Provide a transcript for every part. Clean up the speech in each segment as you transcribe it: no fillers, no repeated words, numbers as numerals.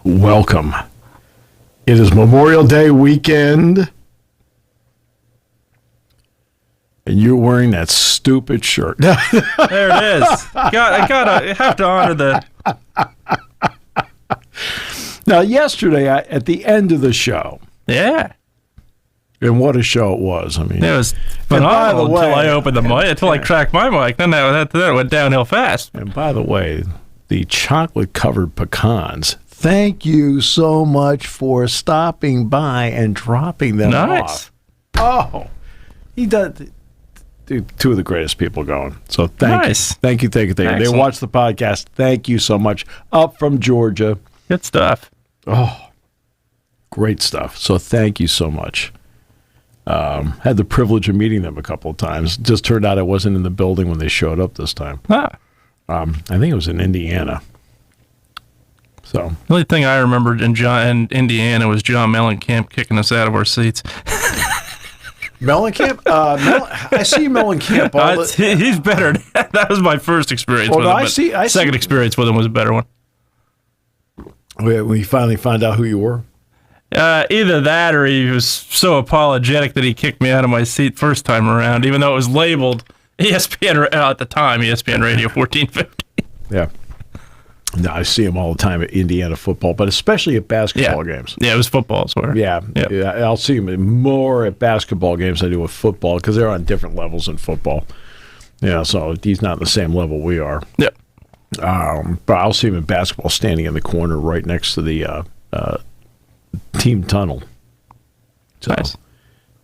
welcome. It is Memorial Day weekend, and you're wearing that stupid shirt. There it is. I have to honor the... Now, yesterday, at the end of the show, Yeah. and what a show it was. I mean, It was phenomenal until I opened the mic, until I cracked my mic. Then it went downhill fast. And by the way, the chocolate-covered pecans, thank you so much for stopping by and dropping them off. Oh, he does. Dude, two of the greatest people going. So thank you. Thank you. They watch the podcast. Thank you so much. Up from Georgia. Good stuff. Oh, great stuff. So thank you so much. Had the privilege of meeting them a couple of times. Just turned out I wasn't in the building when they showed up this time. I think it was in Indiana. So the only thing I remembered in Indiana was John Mellencamp kicking us out of our seats. Mellencamp? I see Mellencamp. He's better. That was my first experience with him. Second experience with him was a better one. We finally found out who you were? Either that or he was so apologetic that he kicked me out of my seat first time around, even though it was labeled ESPN at the time, ESPN Radio 1450. Yeah. No, I see him all the time at Indiana football, but especially at basketball games. Yeah, it was football, I swear. Yeah, I'll see him more at basketball games than I do with football because they're on different levels in football. Yeah, so he's not the same level we are. Yeah. But I'll see him in basketball standing in the corner right next to the team tunnel. So, nice.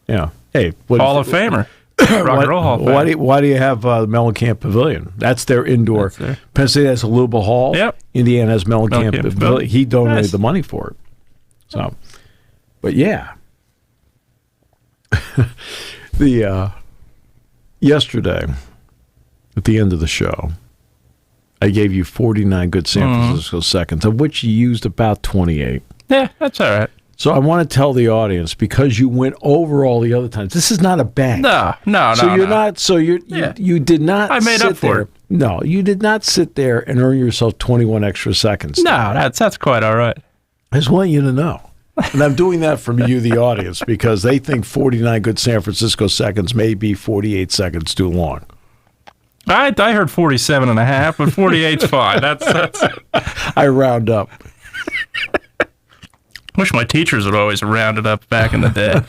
Yeah. Hey, Hall of Famer. Rock and Roll Hall of Famer. Why do you have Mellencamp Pavilion? That's their indoor. Penn State has Luba Hall. Yep. Indiana has Mellencamp Pavilion. He donated the money for it. So, but yeah. Yesterday, at the end of the show, I gave you 49 good San Francisco seconds, of which you used about 28. Yeah, that's all right. So I want to tell the audience, because you went over all the other times, this is not a bank. No. So you're not. So you did not. I made up for it. No, you did not sit there and earn yourself 21 extra seconds. No, that's quite all right. I just want you to know, and I'm doing that from you, the audience, because they think 49 good San Francisco seconds may be 48 seconds too long. I heard 47 and a half, but 48's fine. That's. I round up. Wish my teachers would always round it up back in the day.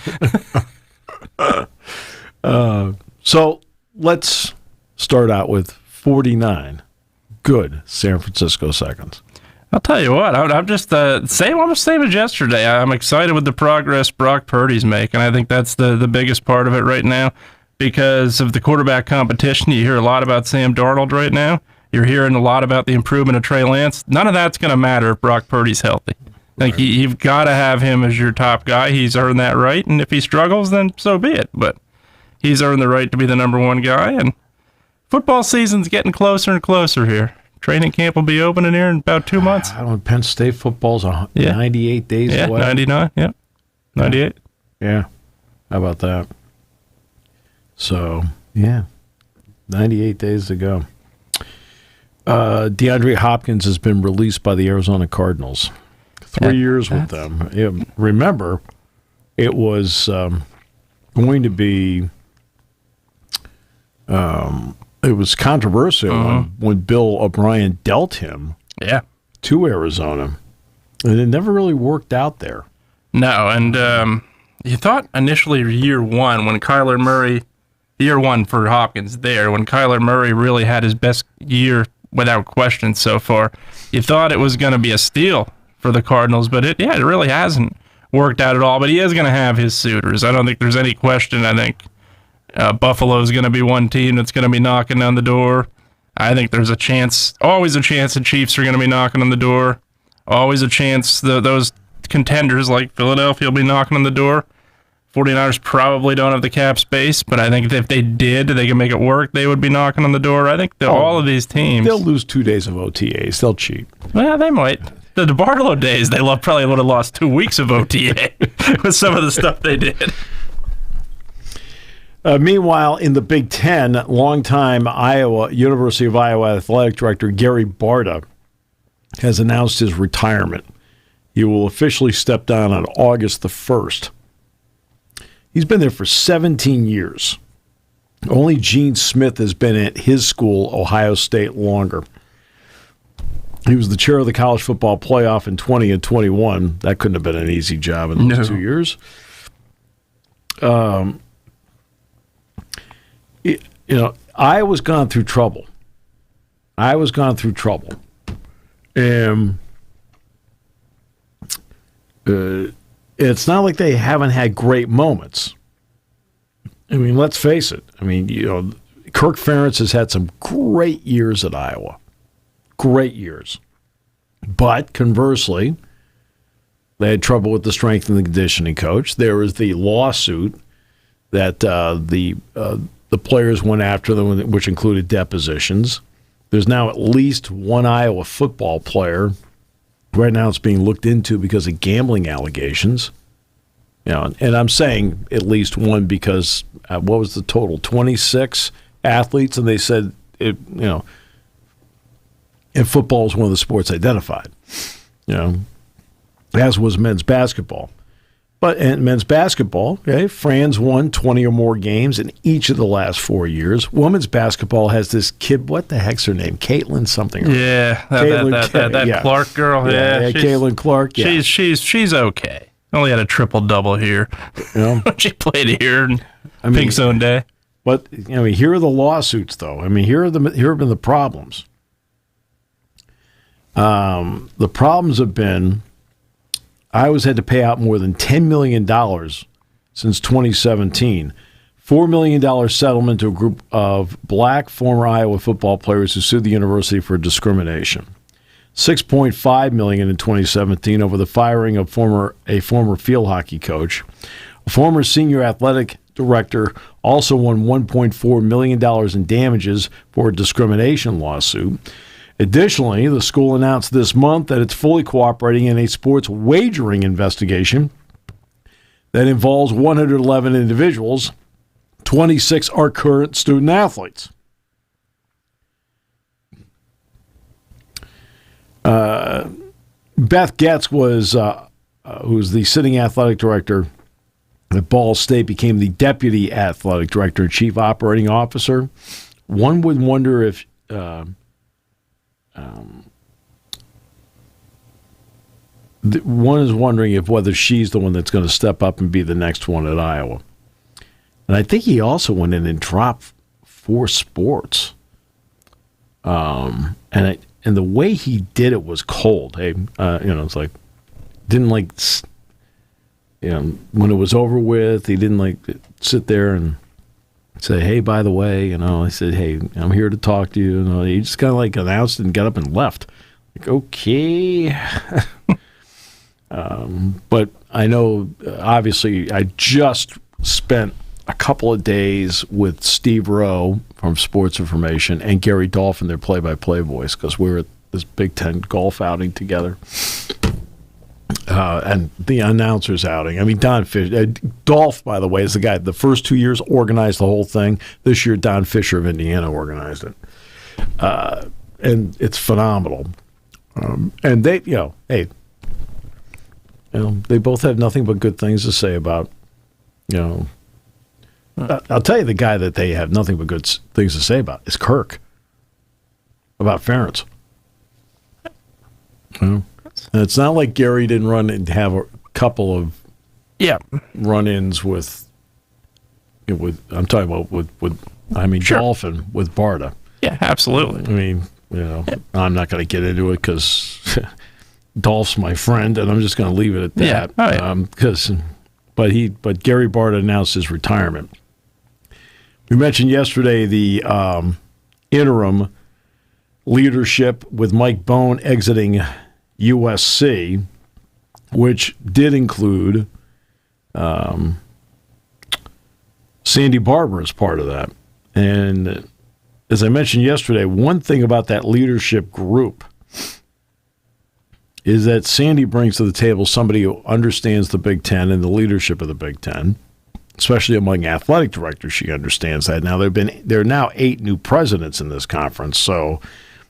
So let's start out with 49 good San Francisco seconds. I'll tell you what, I'm just almost same as yesterday. I'm excited with the progress Brock Purdy's making. I think that's the biggest part of it right now. Because of the quarterback competition, you hear a lot about Sam Darnold right now. You're hearing a lot about the improvement of Trey Lance. None of that's going to matter if Brock Purdy's healthy. Like you've got to have him as your top guy. He's earned that right, and if he struggles, then so be it. But he's earned the right to be the number one guy, and football season's getting closer and closer here. Training camp will be opening here in about 2 months. I don't know, Penn State football's 98 days away. 99, 98. Yeah, how about that? So, 98 days to go. DeAndre Hopkins has been released by the Arizona Cardinals. 3 years with them. Remember, it was going to be it was controversial when Bill O'Brien dealt him to Arizona. And it never really worked out there. No, and you thought initially year one when Kyler Murray, year one for Hopkins there, when Kyler Murray really had his best year without question so far, you thought it was going to be a steal for the Cardinals, but it really hasn't worked out at all. But he is going to have his suitors. I don't think there's any question. I think Buffalo's going to be one team that's going to be knocking on the door. I think there's always a chance the Chiefs are going to be knocking on the door. Always a chance those contenders like Philadelphia will be knocking on the door. 49ers probably don't have the cap space, but I think if they did, they can make it work, they would be knocking on the door. I think all of these teams... They'll lose 2 days of OTAs. They'll cheat. Well, they might. The DeBartolo days, they probably would have lost 2 weeks of OTA with some of the stuff they did. Meanwhile, in the Big Ten, longtime University of Iowa athletic director Gary Barta has announced his retirement. He will officially step down on August the 1st. He's been there for 17 years. Only Gene Smith has been at his school, Ohio State, longer. He was the chair of the college football playoff in 20 and 21. That couldn't have been an easy job in those 2 years. Iowa's gone through trouble. And it's not like they haven't had great moments. I mean, let's face it. I mean, Kirk Ferentz has had some great years at Iowa. Great years. But conversely, they had trouble with the strength and the conditioning coach. There was the lawsuit that the players went after them, which included depositions. There's now at least one Iowa football player. Right now it's being looked into because of gambling allegations. And I'm saying at least one because what was the total? 26 athletes, and they said and football is one of the sports identified. As was men's basketball. But in men's basketball, Franz won 20 or more games in each of the last 4 years. Women's basketball has this kid, what the heck's her name? Caitlin something. Yeah, that Clark girl. Yeah, Caitlin Clark. Yeah. She's okay. Only had a triple-double here. She played here in Pink Zone Day. But here are the lawsuits, though. I mean, here have been the problems. The problems have been Iowa's had to pay out more than $10 million since 2017. $4 million settlement to a group of black former Iowa football players who sued the university for discrimination. $6.5 million in 2017 over the firing of a former field hockey coach. A former senior athletic director also won $1.4 million in damages for a discrimination lawsuit. Additionally, the school announced this month that it's fully cooperating in a sports wagering investigation that involves 111 individuals. 26 are current student athletes. Beth Getz who's the sitting athletic director at Ball State, became the deputy athletic director and chief operating officer. One would wonder if one is wondering if whether she's the one that's going to step up and be the next one at Iowa. And I think he also went in and dropped 4 sports. And the way he did it was cold. Hey, it's like didn't like when it was over with, he didn't sit there and say, hey, by the way, I said, hey, I'm here to talk to you. He just kind of announced and got up and left. Okay. But I know, obviously, I just spent a couple of days with Steve Rowe from Sports Information and Gary Dolphin, their play-by-play voice, because we were at this Big Ten golf outing together. And the announcers outing. I mean, Don Fisher. Dolph, by the way, is the guy. The first 2 years organized the whole thing. This year, Don Fisher of Indiana organized it. And it's phenomenal. And they, they both have nothing but good things to say about, I'll tell you the guy that they have nothing but good things to say about is Kirk. About Ferentz. And it's not like Gary didn't run and have a couple of run-ins with I'm talking about Sure. Dolphin with Barta. Yeah, absolutely. I mean, I'm not going to get into it because Dolph's my friend, and I'm just going to leave it at that. Yeah. Oh, yeah. But Gary Barta announced his retirement. We mentioned yesterday the interim leadership with Mike Bone exiting USC, which did include Sandy Barber as part of that. And as I mentioned yesterday, one thing about that leadership group is that Sandy brings to the table somebody who understands the Big Ten and the leadership of the Big Ten, especially among athletic directors. She understands that. Now, there are now 8 new presidents in this conference, so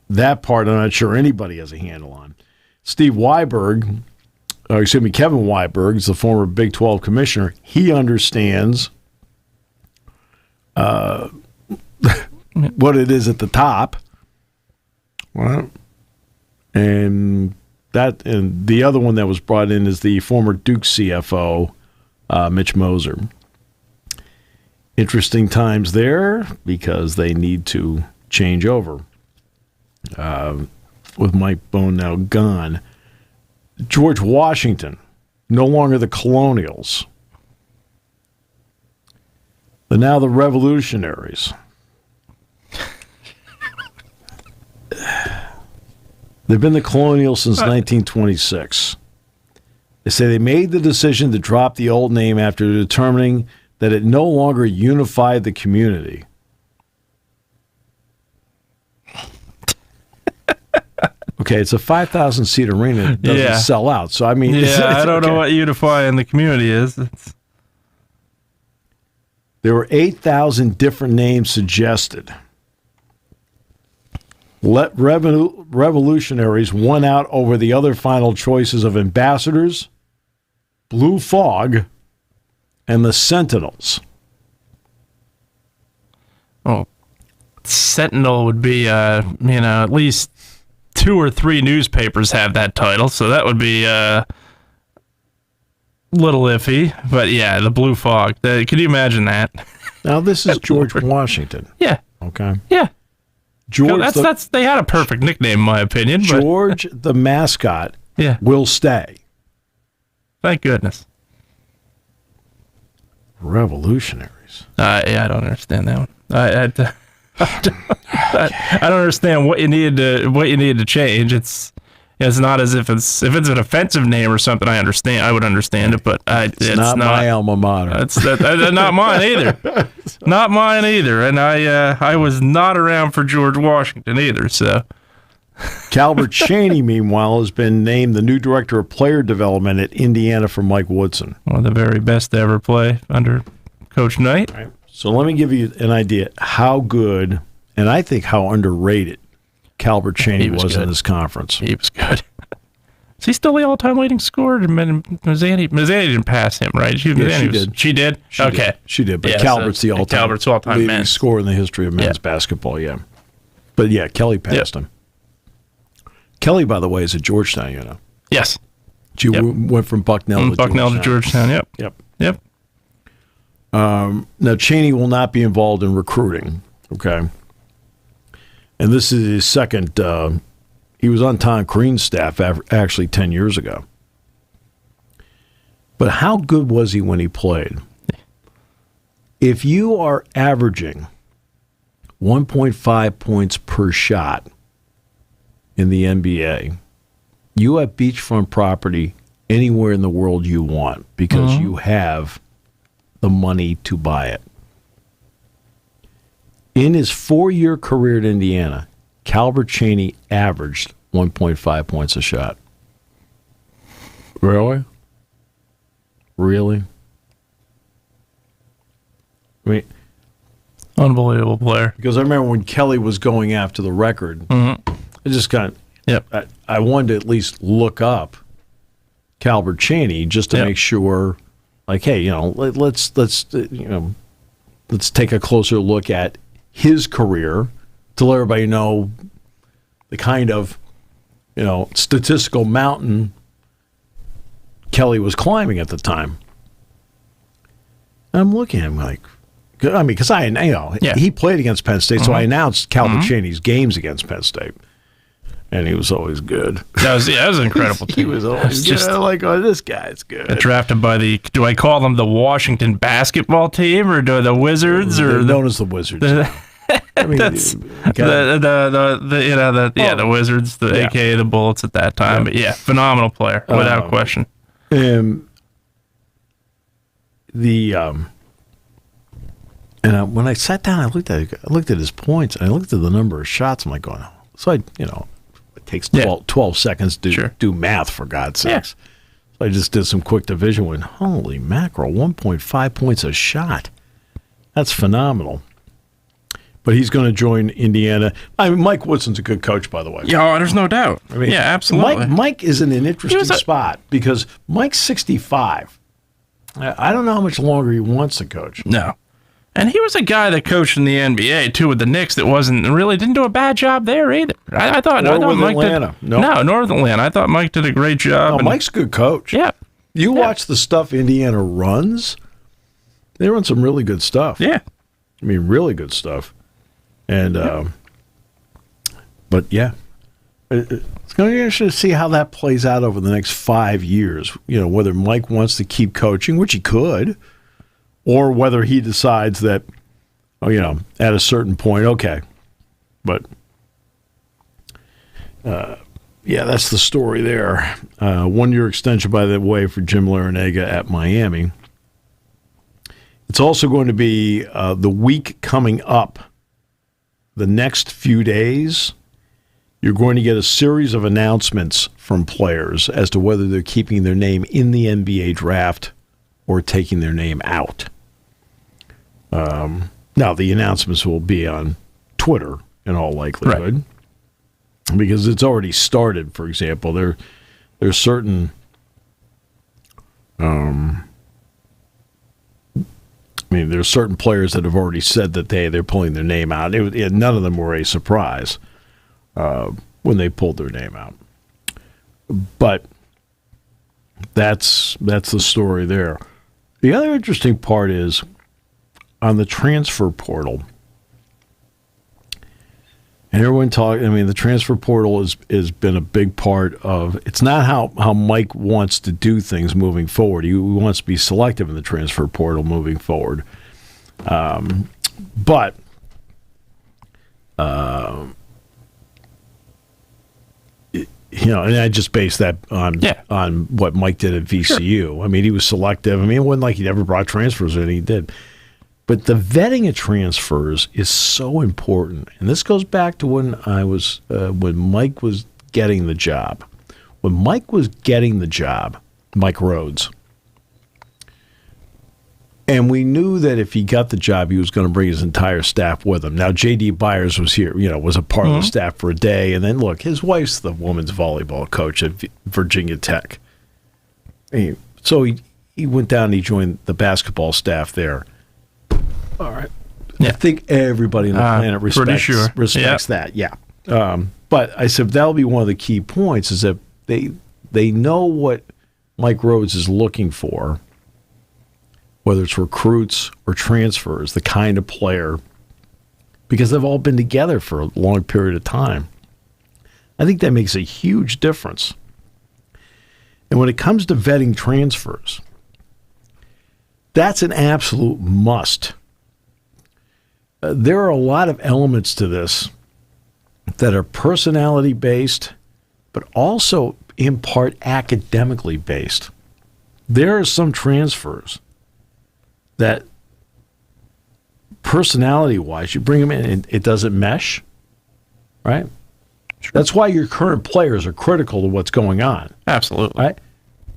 that part I'm not sure anybody has a handle on. Steve Weiberg Kevin Weiberg is the former Big 12 commissioner. He understands what it is at the top. Well, and the other one that was brought in is the former Duke CFO, Mitch Moser. Interesting times there because they need to change over. With Mike Bone now gone. George Washington, no longer the Colonials. But now the Revolutionaries. They've been the Colonials since 1926. They say they made the decision to drop the old name after determining that it no longer unified the community. Okay, it's a 5,000-seat arena. It doesn't sell out. So, I mean... Yeah, I don't know what unifying the community is. There were 8,000 different names suggested. Revolutionaries won out over the other final choices of Ambassadors, Blue Fog, and the Sentinels. Oh, Sentinel would be, at least 2 or 3 newspapers have that title, so that would be a little iffy. But yeah, the Blue Fog. Could you imagine that? Now this is George Washington. Yeah. Okay. Yeah. George. They had a perfect nickname, in my opinion. George, the mascot, will stay. Thank goodness. Revolutionaries. I don't understand that one. I don't understand what you needed to change. It's not as if it's an offensive name or something. I would understand it, but it's not my alma mater. It's not mine either. Not mine either. And I was not around for George Washington either. So Calbert Chaney, meanwhile, has been named the new director of player development at Indiana for Mike Woodson. One of the very best to ever play under Coach Knight. Right. So let me give you an idea how good, and I think how underrated, Calbert Chaney was in this conference. He was good. Is he still the all-time leading scorer? Mazzani didn't pass him, right? She did. She did? Okay. She did, but Calbert's the all-time leading scorer in the history of men's basketball, yeah. But yeah, Kelly passed him. Kelly, by the way, is at Georgetown, you know. Yes. She went from Bucknell to Georgetown, Yep. Now, Chaney will not be involved in recruiting, okay? And this is his second. He was on Tom Crean's staff actually 10 years ago. But how good was he when he played? If you are averaging 1.5 points per shot in the NBA, you have beachfront property anywhere in the world you want because you have the money to buy it. In his 4-year career at Indiana, Calbert Chaney averaged 1.5 points a shot. Really? I mean, unbelievable player. Because I remember when Kelly was going after the record, I just kind of, I wanted to at least look up Calbert Chaney just to make sure, like, hey, let's take a closer look at his career to let everybody know the kind of, statistical mountain Kelly was climbing at the time. And I'm looking at him like, because he played against Penn State, so I announced Calbert Chaney's games against Penn State. And he was always good. That was an incredible team. He was always good. Like, this guy's good. Drafted by do I call them the Washington basketball team or the Wizards? They're known as the Wizards. The Wizards, aka the Bullets at that time. But phenomenal player, without question. And when I sat down, I looked at his points, and I looked at the number of shots. I'm like, going, so it takes 12 seconds to do math, for God's sakes. So I just did some quick division. Went, holy mackerel, 1.5 points a shot. That's phenomenal. But he's going to join Indiana. I mean, Mike Woodson's a good coach, by the way. Yeah, there's no doubt. I mean, yeah, absolutely. Mike is in an interesting spot because Mike's 65. I don't know how much longer he wants to coach. No. And he was a guy that coached in the NBA, too, with the Knicks that didn't do a bad job there either. I thought Mike Atlanta. No, North Atlanta. I thought Mike did a great job. No, Mike's a good coach. Yeah. You watch the stuff Indiana runs, they run some really good stuff. Yeah. I mean, really good stuff. And, but yeah, it's going to be interesting to see how that plays out over the next 5 years. You know, whether Mike wants to keep coaching, which he could, or whether he decides that, at a certain point, okay. But, yeah, that's the story there. 1 year extension, by the way, for Jim Larrañaga at Miami. It's also going to be the week coming up. The next few days, you're going to get a series of announcements from players as to whether they're keeping their name in the NBA draft or taking their name out. Now, the announcements will be on Twitter in all likelihood, because it's already started. For example, there's certain there's certain players that have already said that they're pulling their name out. None of them were a surprise when they pulled their name out. But that's the story there. The other interesting part is on the transfer portal. And everyone the transfer portal has been a big part of, it's not how Mike wants to do things moving forward. He wants to be selective in the transfer portal moving forward. But and I just based that on what Mike did at VCU. Sure. I mean, he was selective. I mean, it wasn't like he never brought transfers in. He did. But the vetting of transfers is so important, and this goes back to when Mike was getting the job. When Mike was getting the job, Mike Rhodes, and we knew that if he got the job, he was going to bring his entire staff with him. Now, J.D. Byers was here, was a part of the staff for a day, and then look, his wife's the women's volleyball coach at Virginia Tech. So he went down and he joined the basketball staff there. All right. Yeah. I think everybody on the planet respects that. Yeah. But I said that'll be one of the key points is that they know what Mike Rhodes is looking for, whether it's recruits or transfers, the kind of player, because they've all been together for a long period of time. I think that makes a huge difference. And when it comes to vetting transfers, that's an absolute must. There are a lot of elements to this that are personality based, but also in part academically based. There are some transfers that personality wise, you bring them in and it doesn't mesh, right? Sure. That's why your current players are critical to what's going on. Absolutely. Right?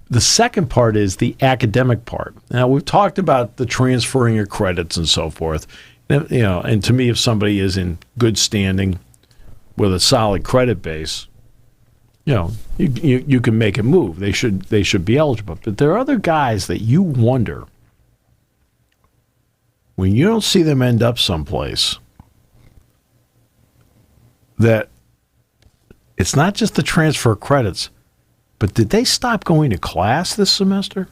The second part is the academic part. Now, we've talked about the transferring your credits and so forth. And to me, if somebody is in good standing with a solid credit base, you can make a move. They should be eligible. But there are other guys that you wonder when you don't see them end up someplace that it's not just the transfer credits, but did they stop going to class this semester?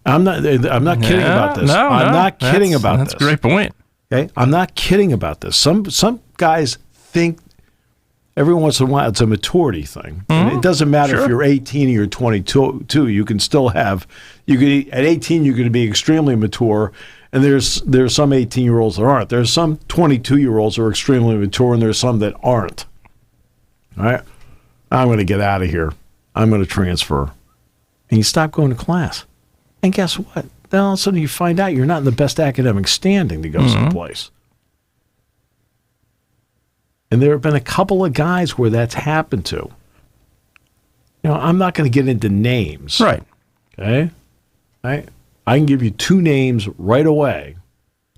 I'm not kidding about this. I'm not kidding about this. That's a great point. Okay? I'm not kidding about this. Some guys think every once in a while it's a maturity thing. And it doesn't matter if you're 18 or you're 22. You can still have at 18 you're going to be extremely mature, and there's some 18-year-olds that aren't. There's some 22-year-olds who are extremely mature, and there's some that aren't. All right? I'm going to get out of here. I'm going to transfer. And you stop going to class. And guess what? Then all of a sudden you find out you're not in the best academic standing to go someplace. And there have been a couple of guys where that's happened to. I'm not going to get into names. Right. Okay? I can give you two names right away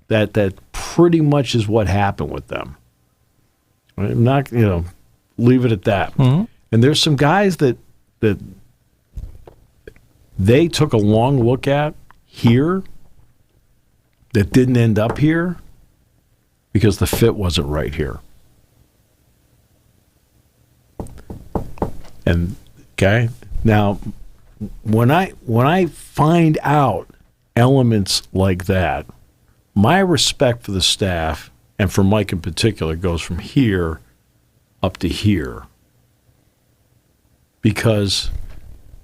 that pretty much is what happened with them. I'm not, leave it at that. Mm-hmm. And there's some guys that they took a long look at here that didn't end up here because the fit wasn't right here. And okay, now when I find out elements like that, my respect for the staff and for Mike in particular goes from here up to here, because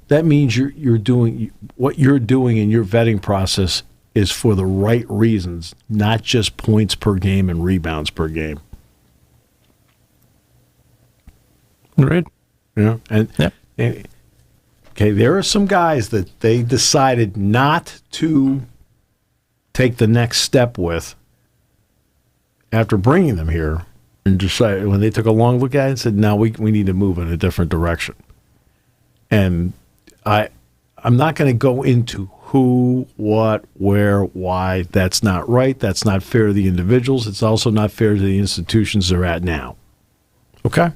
that means you're doing what you're doing in your vetting process is for the right reasons, not just points per game and rebounds per game. Right. And okay, there are some guys that they decided not to take the next step with after bringing them here, and decided when they took a long look at it and said, "No, we need to move in a different direction." And I'm not going to go into who, what, where, why. That's not right. That's not fair to the individuals. It's also not fair to the institutions they're at now. Okay?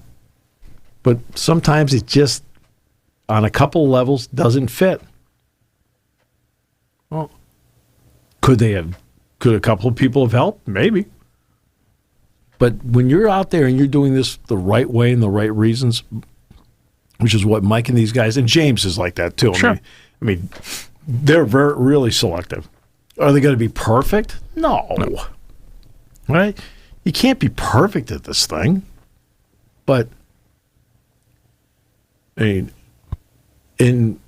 But sometimes it just, on a couple levels, doesn't fit. Well, could a couple of people have helped? Maybe. But when you're out there and you're doing this the right way and the right reasons, which is what Mike and these guys, and James is like that too. Sure. I mean they're really selective. Are they going to be perfect? No. Right? You can't be perfect at this thing. But I mean,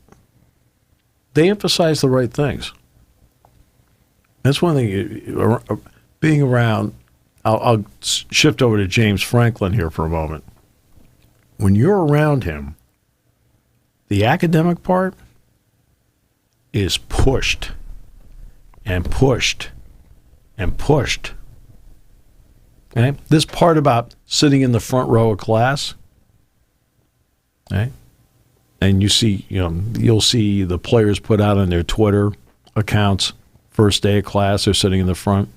they emphasize the right things. That's one thing. Being around, I'll shift over to James Franklin here for a moment. When you're around him, the academic part is pushed and pushed and pushed. Okay? This part about sitting in the front row of class, okay? And you see, you'll see the players put out on their Twitter accounts, first day of class, they're sitting in the front.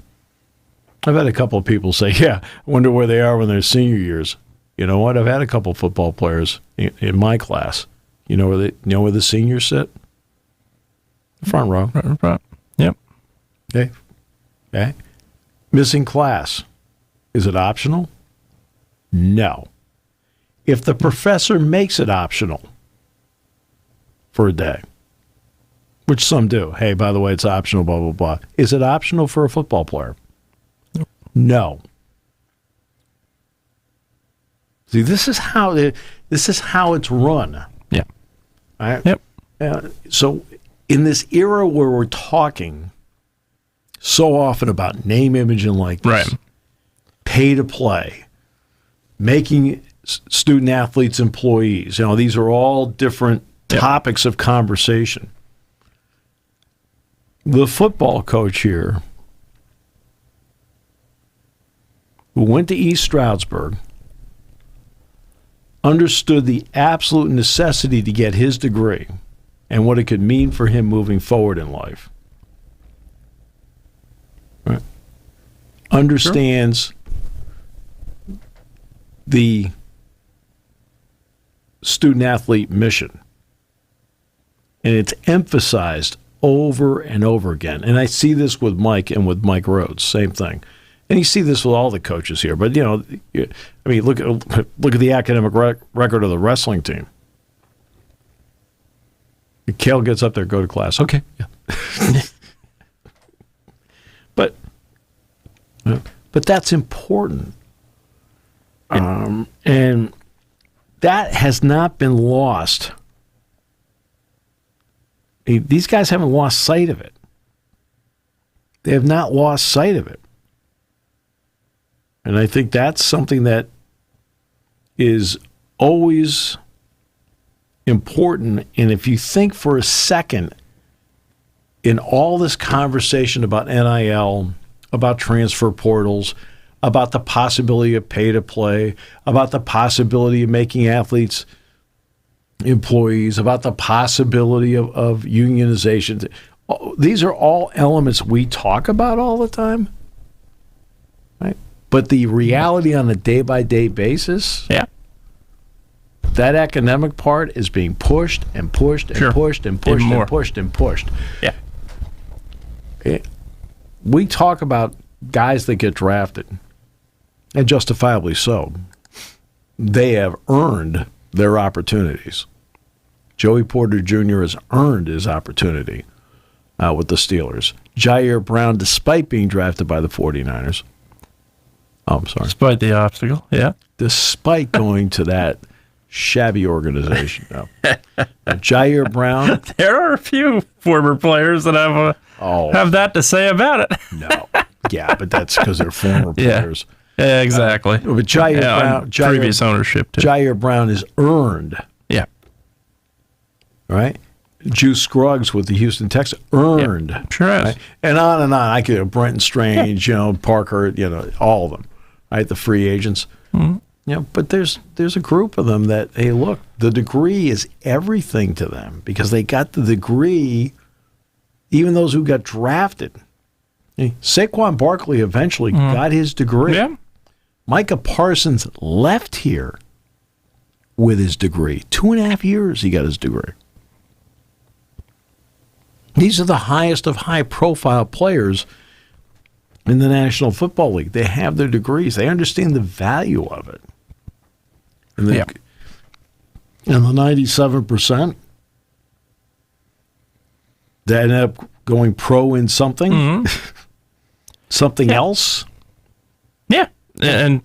I've had a couple of people say, "Yeah, I wonder where they are when they're senior years." You know what? I've had a couple of football players in my class. You know where the seniors sit? The front row. Right. Yep. Okay. Missing class. Is it optional? No. If the professor makes it optional for a day, which some do. Hey, by the way, it's optional, blah, blah, blah. Is it optional for a football player? No. See, this is how it's run. Yeah. All right? Yep. So in this era where we're talking so often about name, image, and likeness, Right. pay to play, making student athletes employees, these are all different topics of conversation. The football coach here, who went to East Stroudsburg, understood the absolute necessity to get his degree and what it could mean for him moving forward in life. Right. Understands the student-athlete mission. And it's emphasized over and over again. And I see this with Mike and with Mike Rhodes, same thing. And you see this with all the coaches here. But, look at the academic record of the wrestling team. Kale gets up there, go to class. Okay. Yeah. But that's important. And that has not been lost. These guys haven't lost sight of it. They have not lost sight of it. And I think that's something that is always important. And if you think for a second in all this conversation about NIL, about transfer portals, about the possibility of pay to play, about the possibility of making athletes employees, about the possibility of unionization, these are all elements we talk about all the time. But the reality on a day-by-day basis, that academic part is being pushed and pushed and pushed and pushed and pushed and pushed. Yeah. We talk about guys that get drafted, and justifiably so. They have earned their opportunities. Joey Porter Jr. has earned his opportunity with the Steelers. Jair Brown, despite being drafted by the 49ers. Oh, I'm sorry. Despite the obstacle, yeah. Despite going to that shabby organization. No. Jair Brown. There are a few former players that have that to say about it. No. Yeah, but that's because they're former players. Yeah, exactly. But Jair Brown, previous ownership too. Jair Brown is earned. Yeah. Right? Juice Scruggs with the Houston Texans earned. Yep. Sure is. Right? And on. I could Brenton Strange, Parker, all of them. Right? The free agents. Mm-hmm. But there's a group of them that, hey, look, the degree is everything to them because they got the degree, even those who got drafted. Hey, Saquon Barkley eventually got his degree. Yeah. Micah Parsons left here with his degree. 2.5 years he got his degree. These are the highest of high-profile players in the National Football League. They have their degrees. They understand the value of it. And the 97% that ended up going pro in something, something else. Yeah, and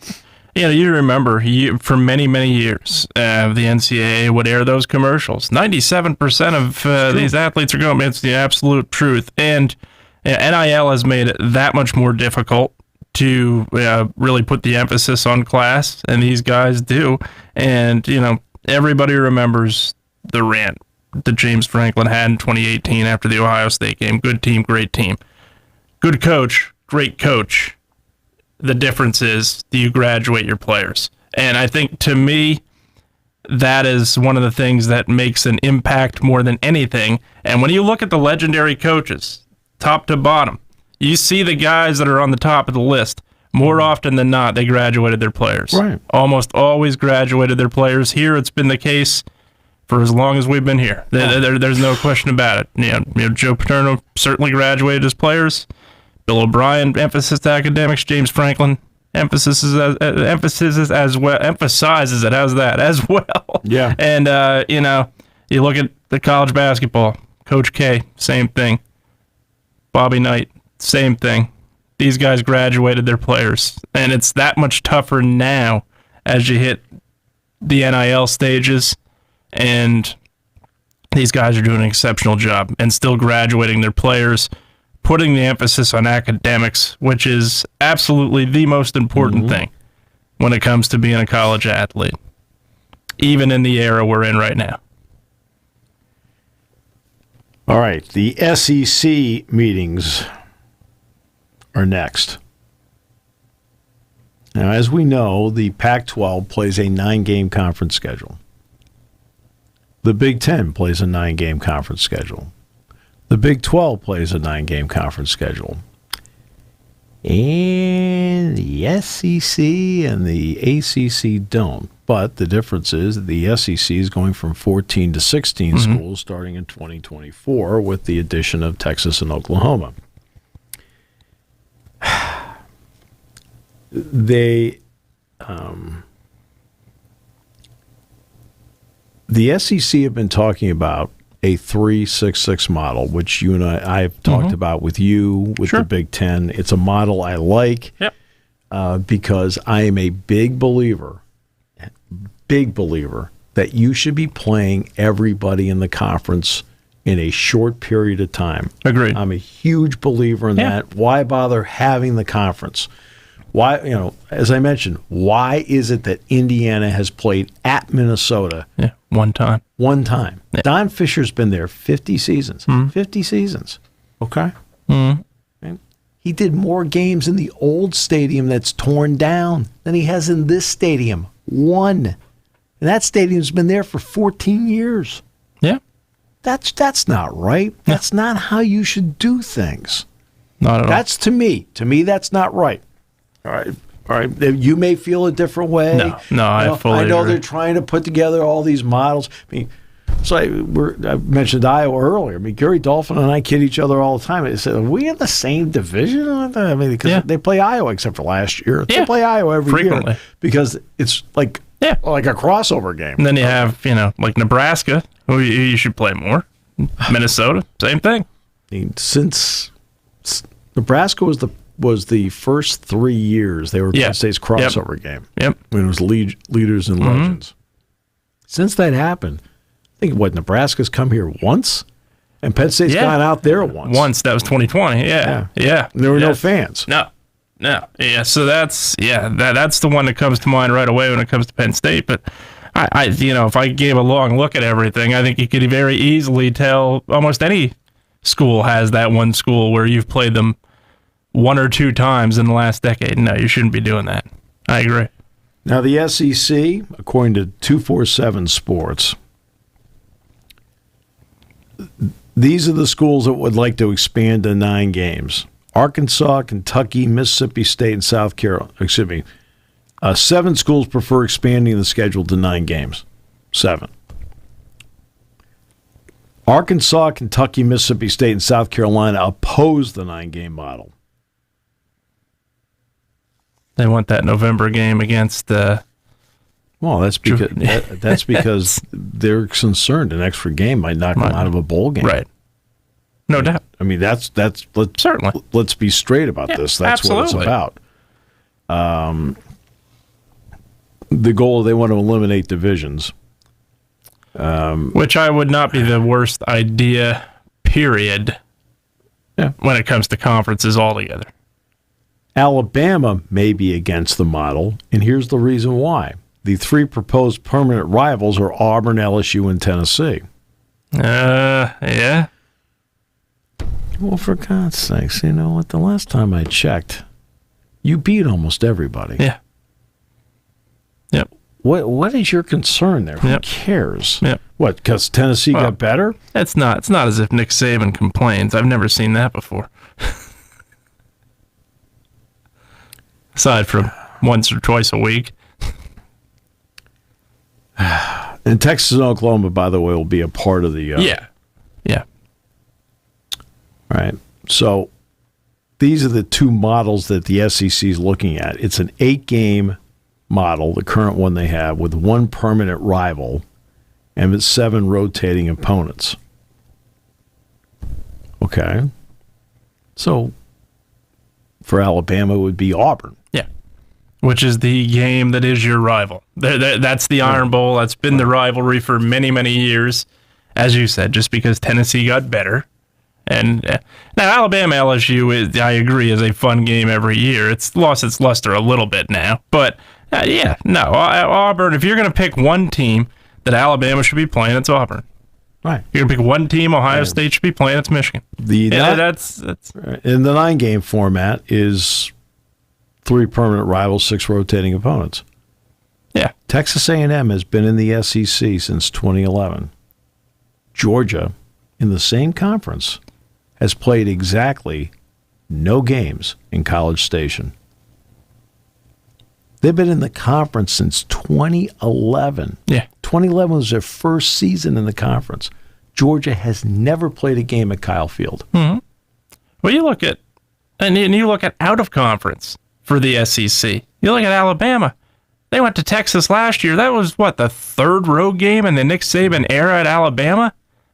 you remember for many, many years, the NCAA would air those commercials. 97% of these athletes are going. It's the absolute truth. And NIL has made it that much more difficult to really put the emphasis on class, and these guys do. And, everybody remembers the rant that James Franklin had in 2018 after the Ohio State game. Good team, great team. Good coach, great coach. The difference is, do you graduate your players? And I think, to me, that is one of the things that makes an impact more than anything. And when you look at the legendary coaches, top to bottom, you see the guys that are on the top of the list. More often than not, they graduated their players. Right. Almost always graduated their players. Here, it's been the case for as long as we've been here. There's no question about it. Joe Paterno certainly graduated his players. Bill O'Brien, emphasis to academics. James Franklin, emphasizes it as well. Yeah. And, you look at the college basketball. Coach K, same thing. Bobby Knight, same thing. These guys graduated their players. And it's that much tougher now as you hit the NIL stages. And these guys are doing an exceptional job and still graduating their players, putting the emphasis on academics, which is absolutely the most important thing when it comes to being a college athlete, even in the era we're in right now. All right, the SEC meetings are next. Now, as we know, the Pac-12 plays a 9-game conference schedule. The Big Ten plays a 9-game conference schedule. The Big 12 plays a 9-game conference schedule. And the SEC and the ACC don't. But the difference is the SEC is going from 14 to 16 schools starting in 2024 with the addition of Texas and Oklahoma. The SEC have been talking about a 3-6-6 model, which you and I've talked about with you, with the Big Ten. It's a model I like because I am a big believer that you should be playing everybody in the conference in a short period of time. Agreed. I'm a huge believer in that. Why bother having the conference? Why, as I mentioned, why is it that Indiana has played at Minnesota? Yeah, one time. Yeah. Don Fisher's been there 50 seasons. 50 seasons. Okay? And he did more games in the old stadium that's torn down than he has in this stadium. One. And that stadium's been there for 14 years. Yeah. That's not right. That's not how you should do things. Not at all. That's to me. To me, that's not right. All right. All right, you may feel a different way. No, I fully know agree. they're trying to put together all these models. I mean, so I mentioned Iowa earlier. I mean, Gary Dolphin and I kid each other all the time. I said, are we in the same division? I mean, because they play Iowa except for last year. They play Iowa every year because it's like a crossover game. And then you have, like Nebraska, who you should play more. Minnesota, same thing. I mean, since Nebraska was the first 3 years they were Penn State's crossover game. Yep. When it was leaders and legends. Since that happened, I think Nebraska's come here once, and Penn State's gone out there once. Once, that was 2020. Yeah. There were no fans. No. Yeah. So that's the one that comes to mind right away when it comes to Penn State. But I if I gave a long look at everything, I think you could very easily tell almost any school has that one school where you've played them one or two times in the last decade. No, you shouldn't be doing that. I agree. Now, the SEC, according to 247 Sports, these are the schools that would like to expand to 9 games. Arkansas, Kentucky, Mississippi State, and South Carolina. 7 schools prefer expanding the schedule to 9 games. 7. Arkansas, Kentucky, Mississippi State, and South Carolina oppose the 9-game model. They want that November game against well, that's because they're concerned an extra game might knock them out of a bowl game. Right. No doubt. I mean, certainly. Let's be straight about this. That's what it's about. The goal, they want to eliminate divisions. Which I would not be the worst idea, period, when it comes to conferences altogether. Alabama may be against the model, and here's the reason why. The 3 proposed permanent rivals are Auburn, LSU, and Tennessee. Yeah. Well, for God's sakes, you know what? The last time I checked, you beat almost everybody. Yeah. Yep. What is your concern there? Who cares? Yep. What, because Tennessee got better? It's not as if Nick Saban complains. I've never seen that before. Aside from once or twice a week. And Texas and Oklahoma, by the way, will be a part of the... Yeah. All right. So these are the 2 models that the SEC is looking at. It's an 8-game model, the current one they have, with 1 permanent rival and with 7 rotating opponents. Okay. So for Alabama, it would be Auburn. Yeah. Which is the game that is your rival. That's the Iron Bowl. That's been the rivalry for many, many years. As you said, just because Tennessee got better. And now Alabama LSU, I agree, is a fun game every year. It's lost its luster a little bit now. But, Auburn, if you're going to pick one team that Alabama should be playing, it's Auburn. Right. You're going to pick one team Ohio State should be playing, it's Michigan. That's in the 9-game format is 3 permanent rivals, 6 rotating opponents. Yeah. Texas A&M has been in the SEC since 2011. Georgia, in the same conference, has played exactly no games in College Station. They've been in the conference since 2011. Yeah. 2011 was their first season in the conference. Georgia has never played a game at Kyle Field. Mm-hmm. Well, you look at out of conference for the SEC. You look at Alabama. They went to Texas last year. That was, the 3rd road game in the Nick Saban era at Alabama?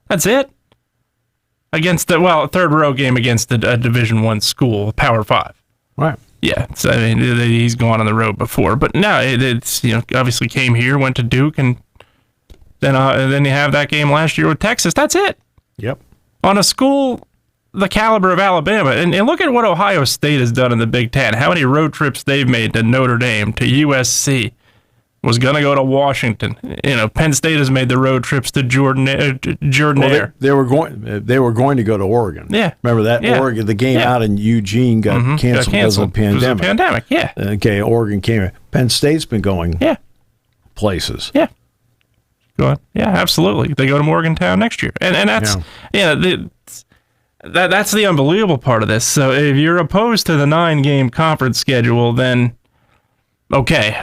That's it? Against 3rd road game against a Division I school, Power 5. Right. Yeah, he's gone on the road before, but no, it's obviously came here, went to Duke, and then you have that game last year with Texas. That's it. Yep. On a school the caliber of Alabama, and look at what Ohio State has done in the Big Ten. How many road trips they've made to Notre Dame, to USC. Was going to go to Washington. Penn State has made the road trips to Jordan. They were going to go to Oregon. Yeah. Remember that? Yeah. Oregon, the game out in Eugene got canceled because of the pandemic. It was a pandemic, yeah. Okay, Oregon came. Penn State's been going places. Yeah. Go on. Yeah, absolutely. They go to Morgantown next year. And that's that's the unbelievable part of this. So if you're opposed to the 9-game conference schedule, then okay,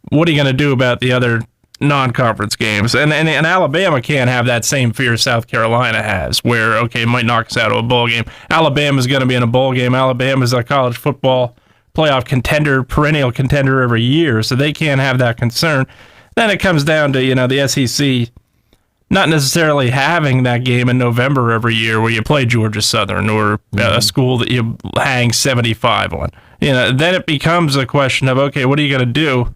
what are you going to do about the other non-conference games? And Alabama can't have that same fear South Carolina has, where, okay, it might knock us out of a bowl game. Alabama's going to be in a bowl game. Alabama's a college football playoff contender, perennial contender every year, so they can't have that concern. Then it comes down to, the SEC not necessarily having that game in November every year where you play Georgia Southern or a school that you hang 75 on. Then it becomes a question of, okay, what are you going to do?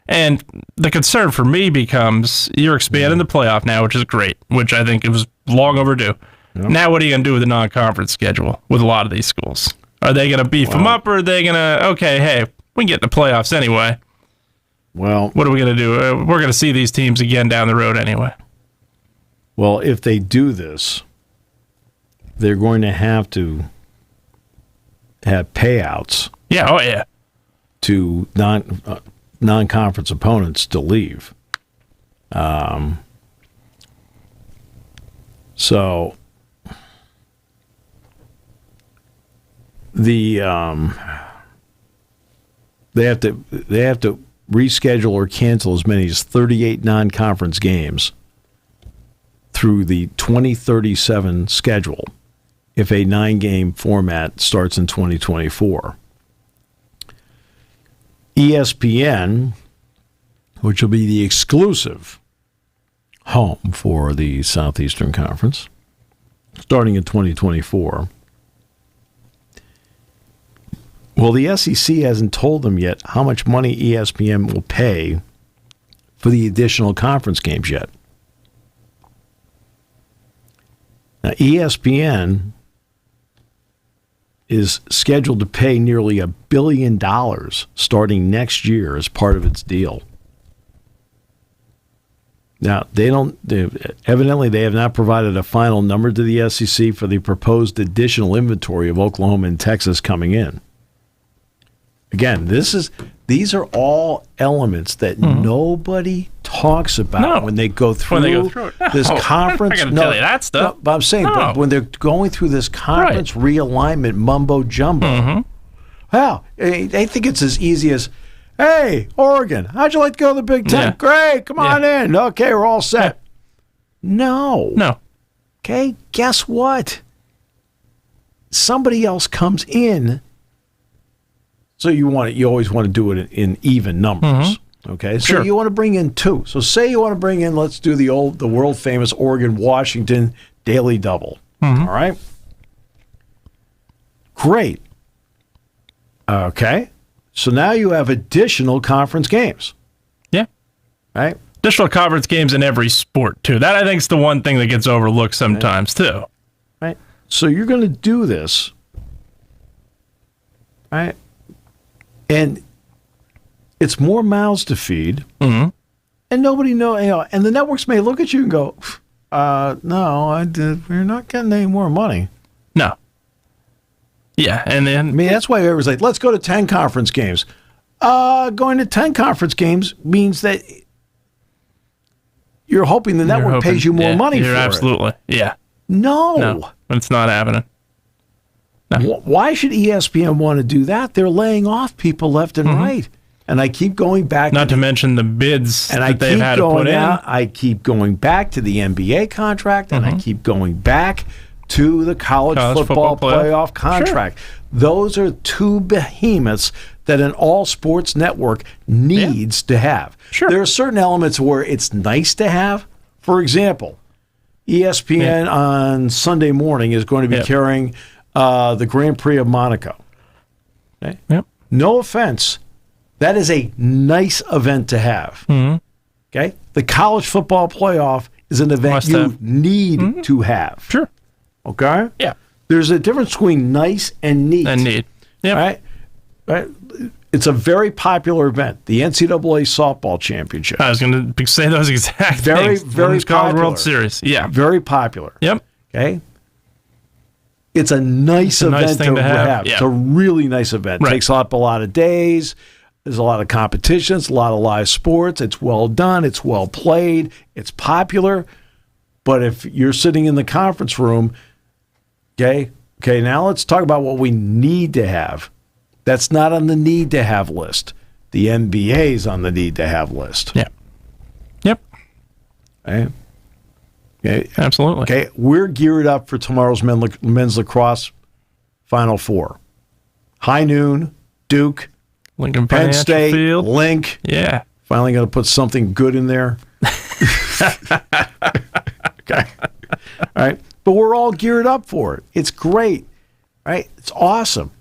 And the concern for me becomes you're expanding the playoff now, which is great, which I think it was long overdue. Yep. Now what are you going to do with the non-conference schedule with a lot of these schools? Are they going to beef them up, or are they going to, okay, hey, we can get in the playoffs anyway. Well, what are we going to do? We're going to see these teams again down the road anyway. Well, if they do this, they're going to have payouts. Yeah, oh yeah. To non-conference opponents to leave. So they have to reschedule or cancel as many as 38 non-conference games through the 2037 schedule if a 9-game format starts in 2024. ESPN, which will be the exclusive home for the Southeastern Conference, starting in 2024. Well, the SEC hasn't told them yet how much money ESPN will pay for the additional conference games yet. Now, ESPN is scheduled to pay nearly $1 billion starting next year as part of its deal. Now, evidently they have not provided a final number to the SEC for the proposed additional inventory of Oklahoma and Texas coming in. Again, these are all elements that nobody talks about when they go through, this conference. I'm not going to tell you that stuff. No, but I'm saying, but when they're going through this conference realignment mumbo jumbo, wow, they think it's as easy as, hey, Oregon, how'd you like to go to the Big Ten? Yeah. Great, come on in. Okay, we're all set. No. Okay, guess what? Somebody else comes in. So you always want to do it in even numbers. Okay, so you want to bring in 2. So say you want to bring in, let's do the world famous Oregon-Washington daily double. All right, great. Okay, so now you have additional conference games. Yeah, right. Additional conference games in every sport too. That I think is the one thing that gets overlooked sometimes too. Right. So you're going to do this, right? And it's more mouths to feed, and nobody knows. And the networks may look at you and go, "No, we're not getting any more money." No. Yeah, and then that's why everyone's like, "Let's go to 10 conference games." Going to 10 conference games means that you're hoping the network pays you more money for it. Absolutely, yeah. No, it's not happening. No. Why should ESPN want to do that? They're laying off people left and right. And I keep going back. Not to mention the bids that they've had to put in. I keep going back to the NBA contract, and I keep going back to the college football playoff contract. Sure. Those are 2 behemoths that an all-sports network needs to have. Sure. There are certain elements where it's nice to have. For example, ESPN on Sunday morning is going to be carrying the Grand Prix of Monaco. Okay? Yep. No offense. That is a nice event to have. Okay? The college football playoff is an event need to have. Sure. Okay? Yeah. There's a difference between nice and neat. Yeah. Right? It's a very popular event. The NCAA softball championship. I was going to say those exact things. Very popular. World Series. Yeah. Very popular. Yep. Okay? It's a nice event to have. Yeah. It's a really nice event. It takes up a lot of days. There's a lot of competitions, a lot of live sports. It's well done. It's well played. It's popular. But if you're sitting in the conference room, okay, now let's talk about what we need to have. That's not on the need to have list. The NBA's on the need-to-have list. Yeah. Yep. Okay. Okay. Absolutely. Okay. We're geared up for tomorrow's men's lacrosse Final Four. High noon, Duke, Lincoln Penn Financial State, Field. Link. Yeah. Finally going to put something good in there. Okay. All right. But we're all geared up for it. It's great. Right? It's awesome.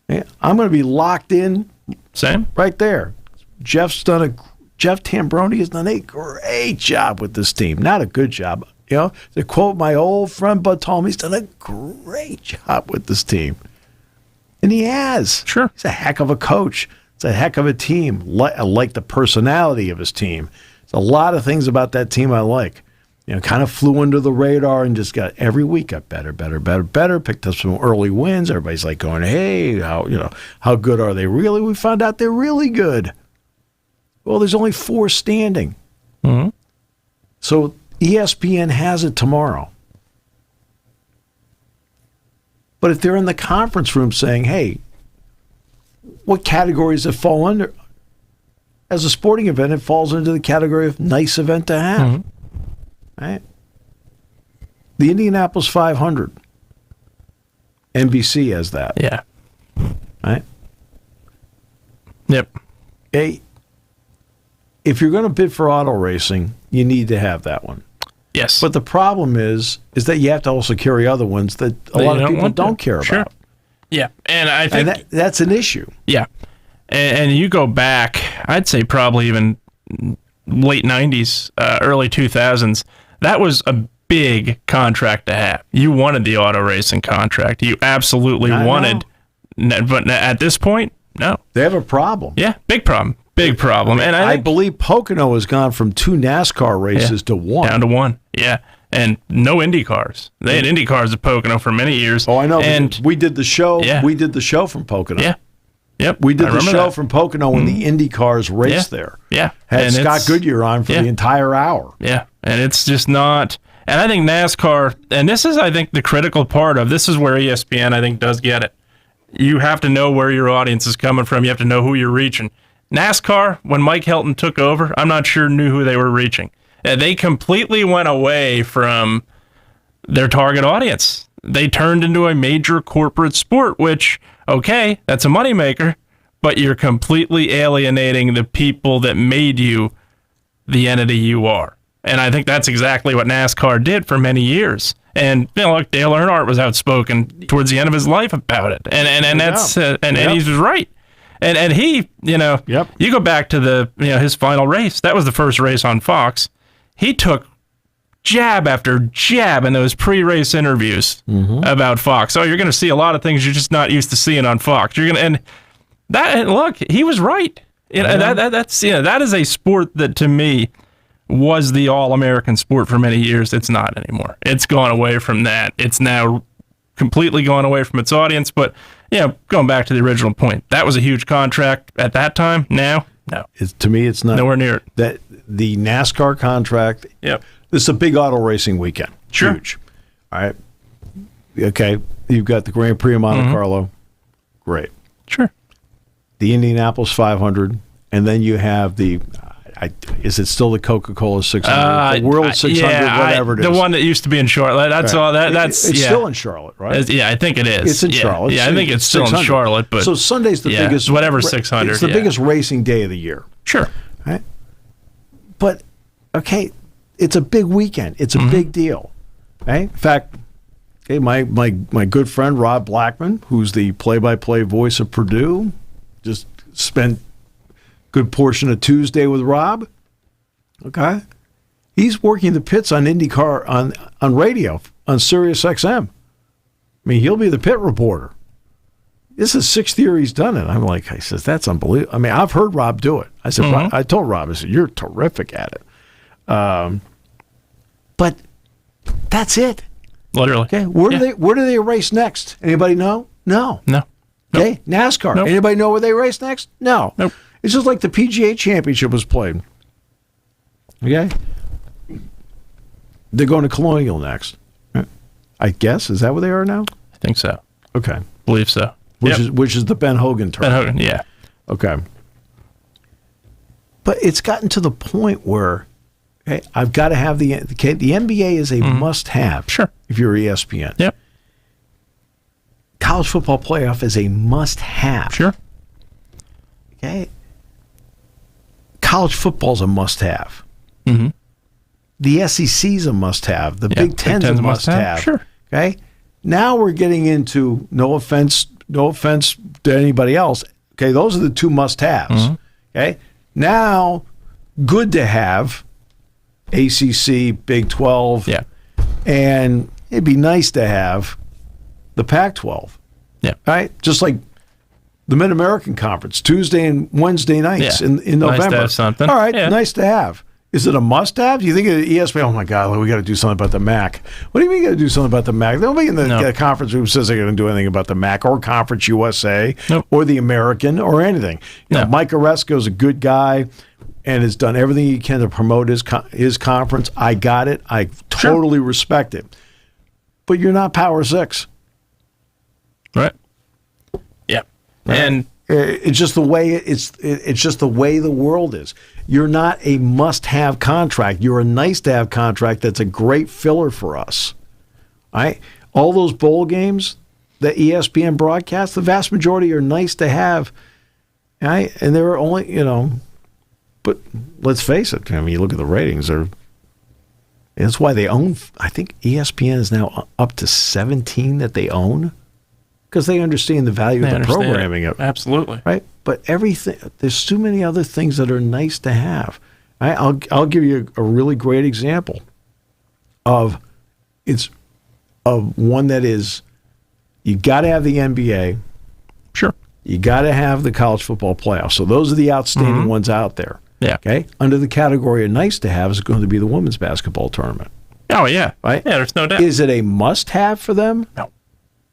Yeah, I'm going to be locked in. Same. Right there. Jeff Tambroni has done a great job with this team. Not a good job. You know, to quote my old friend Bud Tallman, he's done a great job with this team. And he has. Sure. He's a heck of a coach. It's a heck of a team. I like the personality of his team. There's a lot of things about that team I like. You know, kind of flew under the radar and just got every week got better. Picked up some early wins. Everybody's like going, "Hey, how good are they really?" We found out they're really good. Well, there's only 4 standing. Mm-hmm. So ESPN has it tomorrow. But if they're in the conference room saying, "Hey, what categories does it fall under?" As a sporting event, it falls into the category of nice event to have. Mm-hmm. Right? The Indianapolis 500. NBC has that. Yeah. Right? Yep. Hey, if you're going to bid for auto racing, you need to have that one. Yes. But the problem is that you have to also carry other ones that a lot of people don't care sure. about. Yeah. And I think that's an issue. Yeah. And you go back, I'd say probably even late 90s, early 2000s, that was a big contract to have. You wanted the auto racing contract. You absolutely wanted. But at this point, no. They have a problem. Yeah, big problem. Big problem. And I believe Pocono has gone from 2 NASCAR races to 1. Down to 1, yeah. And no Indy cars. They had Indy cars at Pocono for many years. Oh, I know. And we did the show. Yeah. We did the show from Pocono. Yeah. Yep. We did the show from Pocono when the Indy cars raced there. Yeah. Had Scott Goodyear on for the entire hour. Yeah. And it's just not. And I think NASCAR, and this is, I think, the critical part of this is where ESPN, I think, does get it. You have to know where your audience is coming from. You have to know who you're reaching. NASCAR, when Mike Helton took over, I'm not sure knew who they were reaching. They completely went away from their target audience. They turned into a major corporate sport, which, okay, that's a moneymaker, but you're completely alienating the people that made you the entity you are. And I think that's exactly what NASCAR did for many years. And look, Dale Earnhardt was outspoken towards the end of his life about it, and that's and he was right. And he, you go back to the his final race. That was the first race on Fox. He took jab after jab in those pre-race interviews about Fox. So you're going to see a lot of things you're just not used to seeing on Fox. And look, he was right. That is a sport that to me was the all-American sport for many years. It's not anymore. It's gone away from that. It's now completely gone away from its audience. But going back to the original point, that was a huge contract at that time. Now, no. To me, it's not nowhere near it. That the NASCAR contract. Yep. This is a big auto racing weekend. Sure. Huge. All right. Okay. You've got the Grand Prix of Monte Carlo. Great. Sure. The Indianapolis 500, and then you have the. Is it still the Coca-Cola 600? The World 600, whatever it is. The one that used to be in Charlotte. That's all. That's it's still in Charlotte, right? I think it is. It's in Charlotte. Yeah, I think it's still 600. In Charlotte. But so Sunday's the biggest. Whatever 600. It's the biggest racing day of the year. Sure. Right. But okay, it's a big weekend. It's a big deal. Right. In fact, my good friend Rob Blackman, who's the play-by-play voice of Purdue, just spent good portion of Tuesday with Rob. Okay. He's working the pits on IndyCar on radio, on Sirius XM. I mean, he'll be the pit reporter. This is 6th year he's done it. I'm like, I says, that's unbelievable. I mean, I've heard Rob do it. I said, I told Rob, I said, you're terrific at it. But that's it. Literally. Okay. Where do they race next? Anybody know? No. Okay. NASCAR. Nope. Anybody know where they race next? No. Nope. It's just like the PGA Championship was played. Okay? They're going to Colonial next. I guess. Is that where they are now? I think so. Okay. Believe so. Which is the Ben Hogan tournament. Ben Hogan, yeah. Okay. But it's gotten to the point where, okay, I've got to have the NBA is a must-have. Sure. If you're ESPN. Yep. College football playoff is a must-have. Sure. Okay. College football's a must-have. Mm-hmm. The SEC's a must-have. The Big Ten's a must-have. Sure. Okay. Now we're getting into, no offense to anybody else. Okay, those are the two must-haves. Okay. Now, good to have ACC, Big 12. Yeah. And it'd be nice to have the Pac-12. Yeah. Right? Just like the Mid-American Conference, Tuesday and Wednesday nights in November. Nice to have something. All right, Yeah. nice to have. Is it a must-have? Do you think of ESPN, oh my God, we got to do something about the MAC? What do you mean you got to do something about the MAC? Nobody in the conference room says they're going to do anything about the MAC or Conference USA or the American or anything. You know, Mike Oresco is a good guy and has done everything he can to promote his conference. I got it. I totally respect it. But you're not Power 6. Right. Yeah. Right? And it's just the way it's just the way the world is. You're not a must-have contract. You're a nice-to-have contract that's a great filler for us. All right? All those bowl games that ESPN broadcasts, the vast majority are nice to have. Right? And there are only, but let's face it. I mean, you look at the ratings. That's why they own, I think ESPN is now up to 17 that they own. Because they understand the value of the programming. Absolutely. Right? But there's too many other things that are nice to have. I'll give you a really great example of one that is, you got to have the NBA. Sure. You got to have the college football playoffs. So those are the outstanding ones out there. Yeah. Okay? Under the category of nice to have is going to be the women's basketball tournament. Oh, yeah. Right? Yeah, there's no doubt. Is it a must-have for them? No.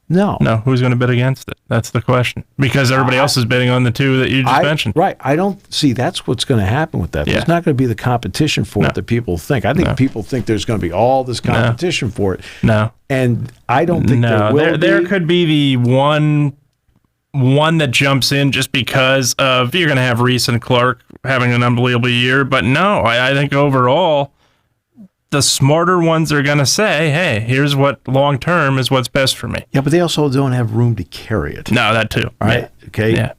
No, who's going to bid against it? That's the question. Because everybody else is bidding on the two that you just mentioned. Right. I don't see that's what's going to happen with that. Yeah. There's not going to be the competition for it that people think. I think people think there's going to be all this competition for it. No. And I don't think there will be. There could be the one that jumps in just because of you're going to have Reese and Clark having an unbelievable year. But no, I think overall, the smarter ones are going to say, hey, here's what long-term is what's best for me. Yeah, but they also don't have room to carry it. No, that too. Right? Yeah. Okay. Yeah.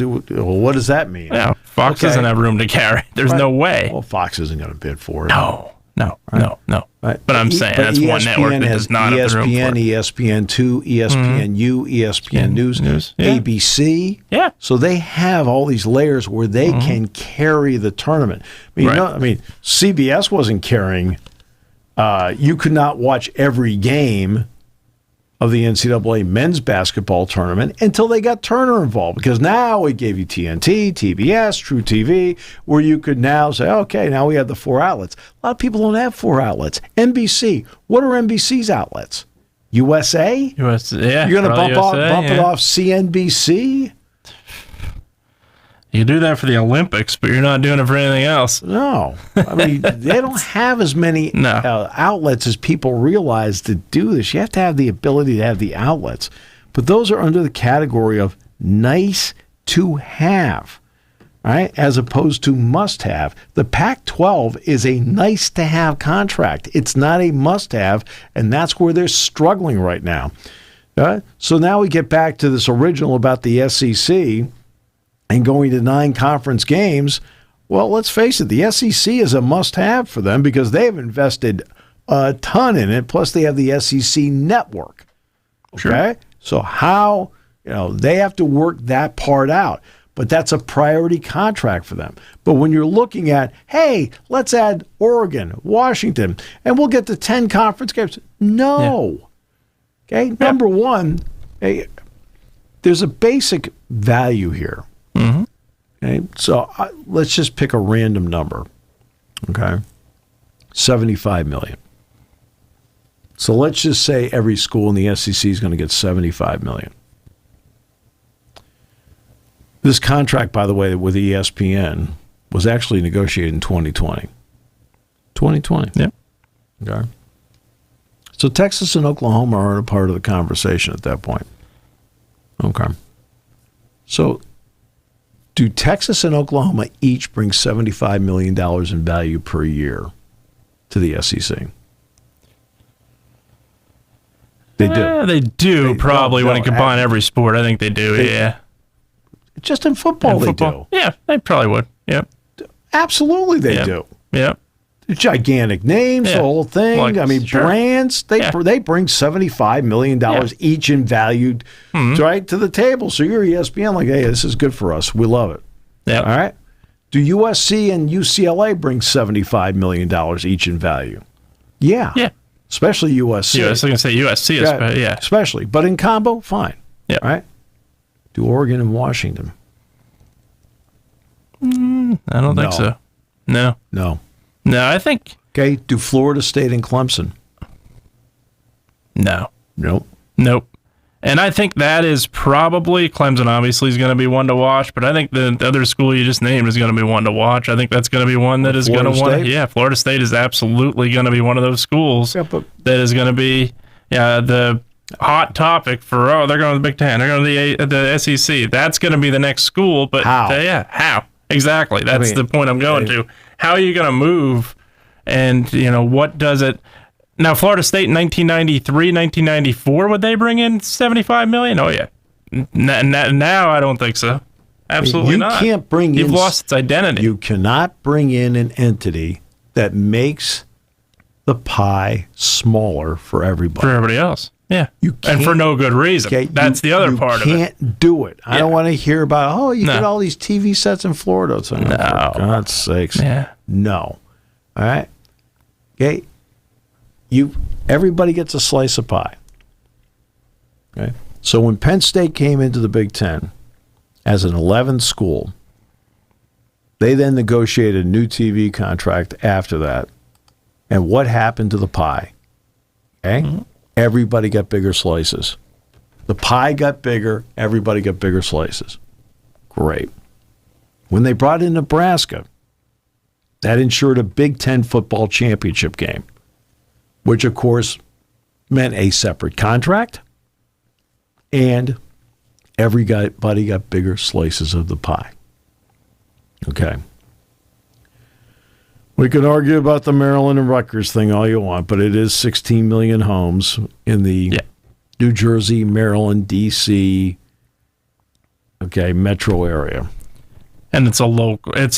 Well, what does that mean? Yeah, Fox doesn't have room to carry. There's no way. Well, Fox isn't going to bid for it. No. Right. But I'm saying that's ESPN one network that does not have the room for it. ESPN2, ESPNU, ESPN News, ABC. Yeah. So they have all these layers where they can carry the tournament. I mean, CBS wasn't carrying. You could not watch every game of the NCAA men's basketball tournament until they got Turner involved, because now it gave you TNT, TBS, True TV, where you could now say, okay, now we have the 4 outlets. A lot of people don't have 4 outlets. NBC, what are NBC's outlets? USA? Yeah. You're going to bump it off CNBC? You do that for the Olympics, but you're not doing it for anything else. No. I mean, they don't have as many outlets as people realize to do this. You have to have the ability to have the outlets. But those are under the category of nice to have, right? As opposed to must have. The Pac-12 is a nice to have contract. It's not a must have, and that's where they're struggling right now. So now we get back to this original about the SEC and going to 9 conference games. Well, let's face it, the SEC is a must-have for them because they've invested a ton in it, plus they have the SEC network. Okay? Sure. So how, they have to work that part out. But that's a priority contract for them. But when you're looking at, hey, let's add Oregon, Washington, and we'll get to 10 conference games. No. Yeah. Okay? Yeah. Number one, there's a basic value here. Mm-hmm. Okay, so let's just pick a random number. Okay, $75 million. So let's just say every school in the SEC is going to get $75 million. This contract, by the way, with ESPN was actually negotiated in 2020. 2020. Yeah. Okay. So Texas and Oklahoma aren't a part of the conversation at that point. Okay. So Do Texas and Oklahoma each bring $75 million in value per year to the SEC? They do. They do, probably, when you combine every sport. I think they do, yeah. Just in football, they do. Yeah, they probably would. Yep. Absolutely, they do. Yep. Gigantic names, the whole thing. Like, brands, they bring $75 million each in value right to the table. So you're ESPN like, hey, this is good for us. We love it. Yeah. All right. Do USC and UCLA bring $75 million each in value? Yeah. Yeah. Especially USC. I was going to say USC, especially. But in combo, fine. Yeah. All right. Do Oregon and Washington? I don't think so. No. No. No, I think... Okay, do Florida State and Clemson? No. Nope. And I think that is probably... Clemson obviously is going to be one to watch, but I think the other school you just named is going to be one to watch. I think that's going to be one that is going to want... Yeah, Florida State is absolutely going to be one of those schools that is going to be the hot topic for, they're going to the Big Ten, they're going to the SEC. That's going to be the next school, but... How? How? Exactly. That's the point I'm going to. How are you going to move? And, what does it... Now, Florida State in 1993, 1994, would they bring in $75 million? Oh, yeah. Now, I don't think so. Absolutely not. You can't bring You've lost its identity. You cannot bring in an entity that makes the pie smaller for everybody. For everybody else. Yeah. And for no good reason. Okay, that's the other part of it. You can't do it. I don't want to hear about, you get all these TV sets in Florida. It's like, for God's sakes. Yeah. No. All right? Okay? Everybody gets a slice of pie. Okay? So when Penn State came into the Big Ten as an 11th school, they then negotiated a new TV contract after that. And what happened to the pie? Okay? Mm-hmm. Everybody got bigger slices. The pie got bigger. Everybody got bigger slices. Great. When they brought in Nebraska, that ensured a Big Ten football championship game, which, of course, meant a separate contract, and everybody got bigger slices of the pie. Okay. We can argue about the Maryland and Rutgers thing all you want, but it is 16 million homes in the New Jersey, Maryland, D.C., metro area. And it's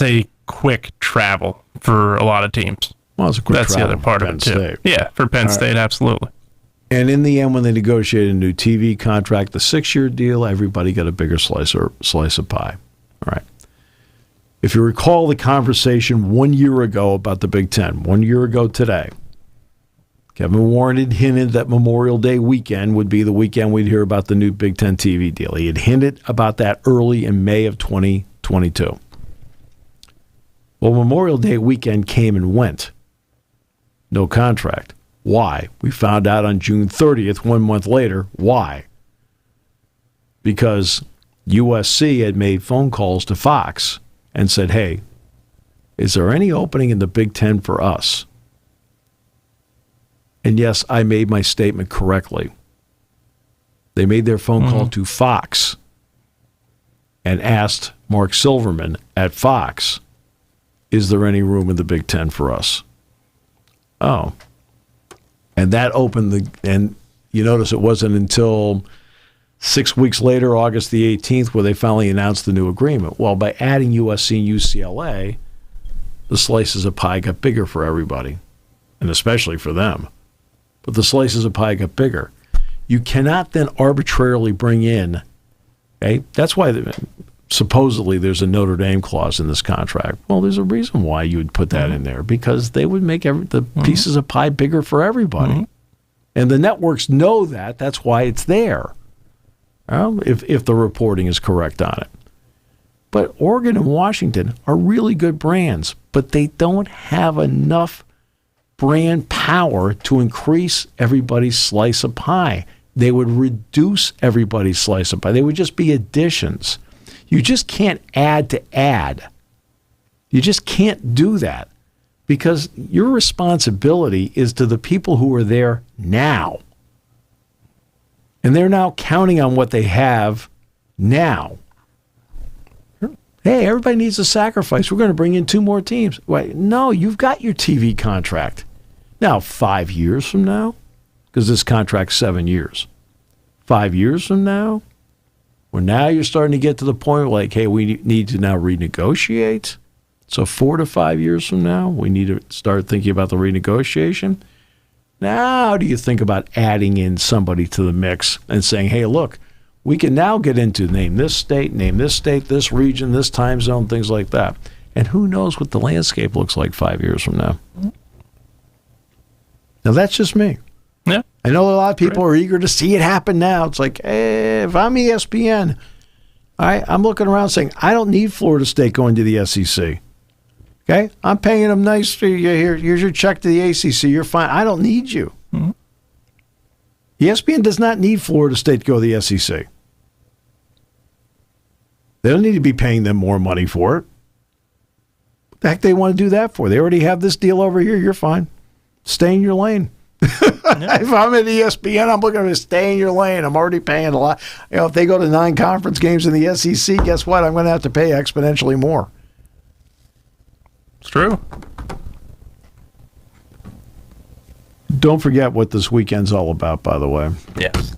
a quick travel for a lot of teams. Well, it's a quick That's travel. The other part of it, too. State. Yeah, for Penn State, absolutely. And in the end, when they negotiated a new TV contract, the 6-year deal, everybody got a bigger slice of pie. All right. If you recall the conversation 1 year ago about the Big Ten, 1 year ago today, Kevin Warren had hinted that Memorial Day weekend would be the weekend we'd hear about the new Big Ten TV deal. He had hinted about that early in May of 2022. Well, Memorial Day weekend came and went. No contract. Why? We found out on June 30th, 1 month later. Why? Because USC had made phone calls to Fox and said, hey, is there any opening in the Big Ten for us? And yes, I made my statement correctly. They made their phone call to Fox and asked Mark Silverman at Fox, is there any room in the Big Ten for us? Oh. And that opened and you notice it wasn't until 6 weeks later, August the 18th, where they finally announced the new agreement. Well, by adding USC and UCLA, the slices of pie got bigger for everybody, and especially for them. But the slices of pie got bigger. You cannot then arbitrarily bring in, that's why supposedly there's a Notre Dame clause in this contract. Well, there's a reason why you would put that in there, because they would make the pieces of pie bigger for everybody. And the networks know that. That's why it's there. If the reporting is correct on it. But Oregon and Washington are really good brands, but they don't have enough brand power to increase everybody's slice of pie. They would reduce everybody's slice of pie. They would just be additions. You just can't add to add. You just can't do that, because your responsibility is to the people who are there now. And they're now counting on what they have now. Hey, everybody needs a sacrifice. We're going to bring in 2 more teams. Wait, no, you've got your TV contract. Now, 5 years from now, because this contract's 7 years. 5 years from now, well, now you're starting to get to the point like, hey, we need to now renegotiate. So 4 to 5 years from now, we need to start thinking about the renegotiation. Now do you think about adding in somebody to the mix and saying, hey, look, we can now get into name this state, this region, this time zone, things like that. And who knows what the landscape looks like 5 years from now. Now, that's just me. Yeah. I know a lot of people are eager to see it happen now. It's like, hey, if I'm ESPN, I'm looking around saying, I don't need Florida State going to the SEC. Okay? I'm paying them nice. Here's your check to the ACC. You're fine. I don't need you. Mm-hmm. ESPN does not need Florida State to go to the SEC. They don't need to be paying them more money for it. What the heck they want to do that for? They already have this deal over here. You're fine. Stay in your lane. If I'm at ESPN, I'm looking to stay in your lane. I'm already paying a lot. If they go to 9 conference games in the SEC, guess what? I'm going to have to pay exponentially more. It's true. Don't forget what this weekend's all about, by the way. Yes.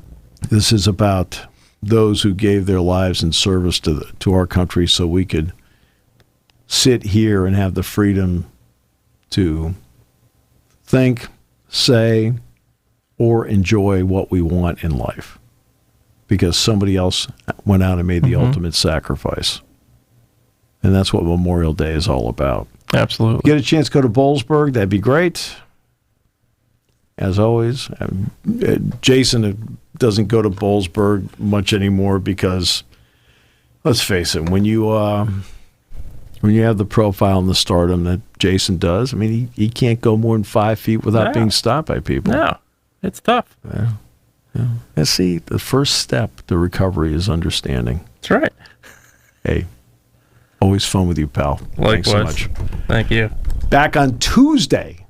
This is about those who gave their lives in service to our country so we could sit here and have the freedom to think, say, or enjoy what we want in life because somebody else went out and made the ultimate sacrifice. And that's what Memorial Day is all about. Absolutely. Get a chance to go to Boalsburg, that'd be great. As always, Jason doesn't go to Boalsburg much anymore because, let's face it, when you have the profile and the stardom that Jason does, I mean, he can't go more than 5 feet without being stopped by people. No, it's tough. Yeah. And see, the first step to recovery is understanding. That's right. Hey, always fun with you, pal. Likewise. Thanks so much. Thank you. Back on Tuesday